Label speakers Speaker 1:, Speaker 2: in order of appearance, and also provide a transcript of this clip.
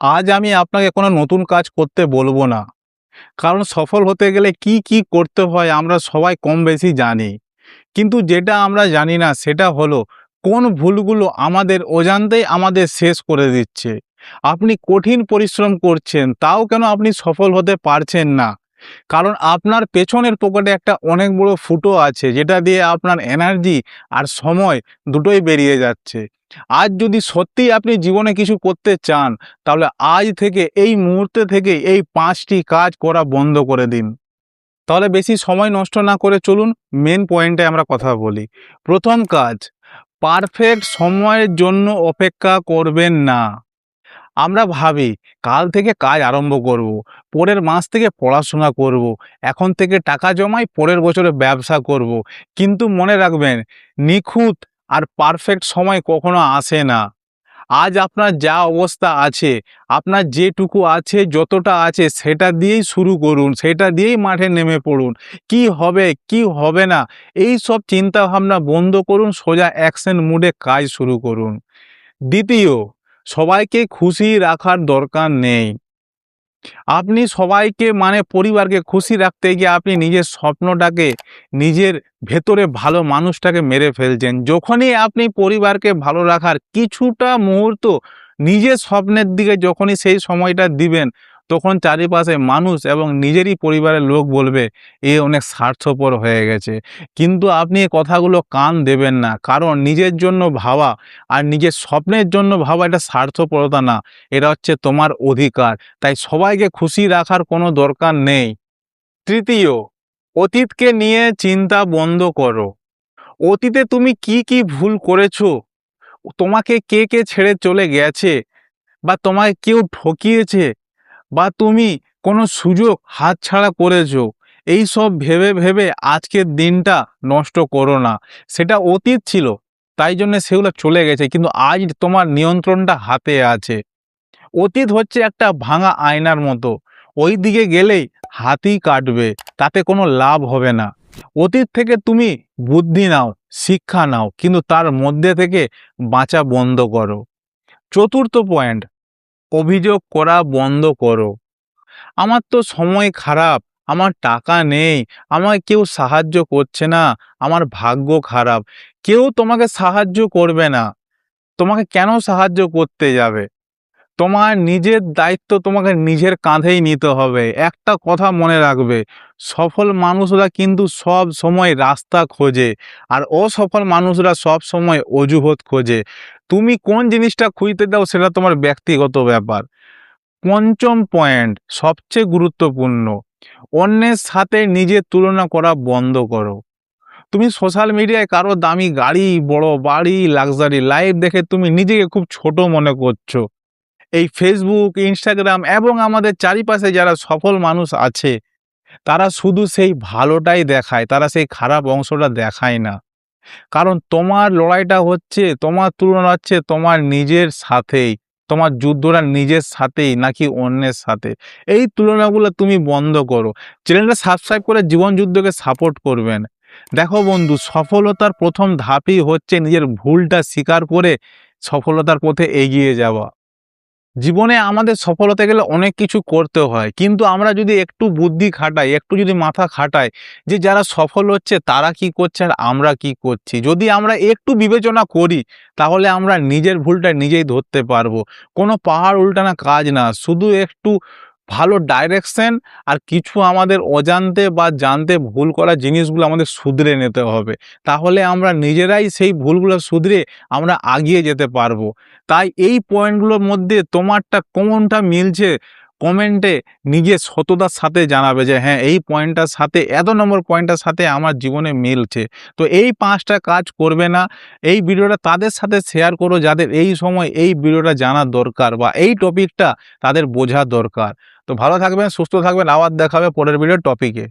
Speaker 1: আজ আমি আপনাকে কোনো নতুন কাজ করতে বলবো না। কারণ সফল হতে গেলে কি, কি করতে হয় আমরা সবাই কম বেশি জানি। কিন্তু যেটা আমরা জানি না সেটা হলো কোন ভুলগুলো আমাদের অজান্তেই আমাদের শেষ করে দিচ্ছে। আপনি কঠিন পরিশ্রম করছেন, তাও কেন আপনি সফল হতে পারছেন না? কারণ আপনার পেছনের পকেটে একটা অনেক বড় ফুটো আছে, যেটা দিয়ে আপনার এনার্জি আর সময় দুটোই বেরিয়ে যাচ্ছে। আজ যদি সত্যিই আপনি জীবনে কিছু করতে চান, তাহলে আজ থেকে এই মুহূর্তে থেকে এই ৫টি কাজ করা বন্ধ করে দিন। তাহলে বেশি সময় নষ্ট না করে চলুন মেন পয়েন্টে আমরা কথা বলি। প্রথম কাজ, পারফেক্ট সময়ের জন্য অপেক্ষা করবেন না। আমরা ভাবি কাল থেকে কাজ আরম্ভ করব, পরের মাস থেকে পড়াশোনা করব, এখন থেকে টাকা জমাই পরের বছরে ব্যবসা করব। কিন্তু মনে রাখবেন, নিখুঁত আর পারফেক্ট সময় কখনো আসে না। আজ আপনার যা অবস্থা আছে, আপনার যেটুকু আছে, যতটা আছে সেটা দিয়েই শুরু করুন, সেটা দিয়েই মাঠে নেমে পড়ুন। কি হবে, কি হবে না, এই সব চিন্তাভাবনা বন্ধ করুন, সোজা অ্যাকশন মুডে কাজ শুরু করুন। দ্বিতীয়, সবাইকে খুশি রাখার দরকার নেই। আপনি সবাইকে পরিবারকে খুশি রাখতে গিয়ে আপনি নিজের স্বপ্নটাকে, নিজের ভেতরে ভালো মানুষটাকে মেরে ফেলছেন। যখনই আপনি পরিবারকে ভালো রাখার কিছুটা মুহূর্ত নিজের স্বপ্নের দিকে যখনই সেই সময়টা দিবেন, তখন চারিপাশে মানুষ এবং নিজেরই পরিবারের লোক বলবে, এ অনেক স্বার্থপর হয়ে গেছে। কিন্তু আপনি এই কথাগুলো কান দেবেন না, কারণ নিজের জন্য ভাবা আর নিজের স্বপ্নের জন্য ভাবা এটা স্বার্থপরতা না, এটা হচ্ছে তোমার অধিকার। তাই সবাইকে খুশি রাখার কোনো দরকার নেই। তৃতীয়, অতীতকে নিয়ে চিন্তা বন্ধ করো। অতীতে তুমি কি কি ভুল করেছো, তোমাকে কে কে ছেড়ে চলে গেছে, বা তোমায় কেউ ঠকিয়েছে, বা তুমি কোনো সুযোগ হাতছাড়া করেছো, এই সব ভেবে ভেবে আজকের দিনটা নষ্ট করো না। সেটা অতীত ছিল, তাই জন্য সেগুলো চলে গেছে, কিন্তু আজ তোমার নিয়ন্ত্রণটা হাতে আছে। অতীত হচ্ছে একটা ভাঙা আয়নার মতো, ওই দিকে গেলেই হাতই কাটবে, তাতে কোনো লাভ হবে না। অতীত থেকে তুমি বুদ্ধি নাও, শিক্ষা নাও, কিন্তু তার মধ্যে থেকে বাঁচা বন্ধ করো। চতুর্থ পয়েন্ট, অভিযোগ করা বন্ধ করো। আমার তো সময় খারাপ, আমার টাকা নেই, আমায় কেউ সাহায্য করছে না, আমার ভাগ্য খারাপ। কেউ তোমাকে সাহায্য করবে না। তোমাকে কেন সাহায্য করতে যাবে? তোমার নিজের দায়িত্ব তোমাকে নিজের কাঁধেই নিতে হবে। একটা কথা মনে রাখবে, সফল মানুষরা কিন্তু সব সময় রাস্তা খোঁজে, আর অসফল মানুষরা সব সময় অজুহাত খোঁজে। তুমি কোন জিনিসটা খুঁজতে দাও সেটা তোমার ব্যক্তিগত ব্যাপার। পঞ্চম পয়েন্ট, সবচেয়ে গুরুত্বপূর্ণ, অন্যের সাথে নিজের তুলনা করা বন্ধ করো। তুমি সোশ্যাল মিডিয়ায় কারো দামি গাড়ি, বড় বাড়ি, লাক্সারি লাইফ দেখে তুমি নিজেকে খুব ছোট মনে করছো। এই ফেসবুক, ইনস্টাগ্রাম এবং আমাদের চারিপাশে যারা সফল মানুষ আছে, তারা শুধু সেই ভালোটাই দেখায়, তারা সেই খারাপ অংশটা দেখায় না। কারণ তোমার লড়াইটা হচ্ছে, তোমার তুলনা হচ্ছে তোমার নিজের সাথেই, তোমার যুদ্ধটা নিজের সাথেই নাকি অন্যের সাথে। এই তুলনাগুলো তুমি বন্ধ করো। চ্যানেলটা সাবস্ক্রাইব করে জীবন যুদ্ধকে সাপোর্ট করবেন। দেখো বন্ধু, সফলতার প্রথম ধাপই হচ্ছে নিজের ভুলটা স্বীকার করে সফলতার পথে এগিয়ে যাওয়া। জীবনে আমাদের সফল হতে গেলে অনেক কিছু করতে হয়, কিন্তু আমরা যদি একটু বুদ্ধি খাটাই, একটু যদি মাথা খাটাই, যে যারা সফল হচ্ছে তারা কি করছে আর আমরা কি করছি, যদি আমরা একটু বিবেচনা করি, তাহলে আমরা নিজের ভুলটা নিজেই ধরতে পারবো। কোনো পাহাড় উল্টানো কাজ না, শুধু একটু ভালো ডাইরেকশন আর কিছু আমাদের অজান্তে বা জানতে ভুল করা জিনিসগুলো আমাদের শুধরে নিতে হবে। তাহলে আমরা নিজেরাই সেই ভুলগুলো শুধরে আমরা এগিয়ে যেতে পারবো। তাই এই পয়েন্টগুলোর মধ্যে তোমারটা কোনটা মিলছে, কমেন্টে নিজের সততার সাথে জানাবে যে হ্যাঁ, এই পয়েন্টটার সাথে, এত নম্বর পয়েন্টটার সাথে আমার জীবনে মিলছে। তো এই 5টা কাজ করবে না, এই ভিডিওটা তাদের সাথে শেয়ার করো যাদের এই সময় এই ভিডিওটা জানার দরকার বা এই টপিকটা তাদের বোঝা দরকার। তো ভালো থাকবেন, সুস্থ থাকবেন, আবার দেখা হবে পরের ভিডিওর টপিকে।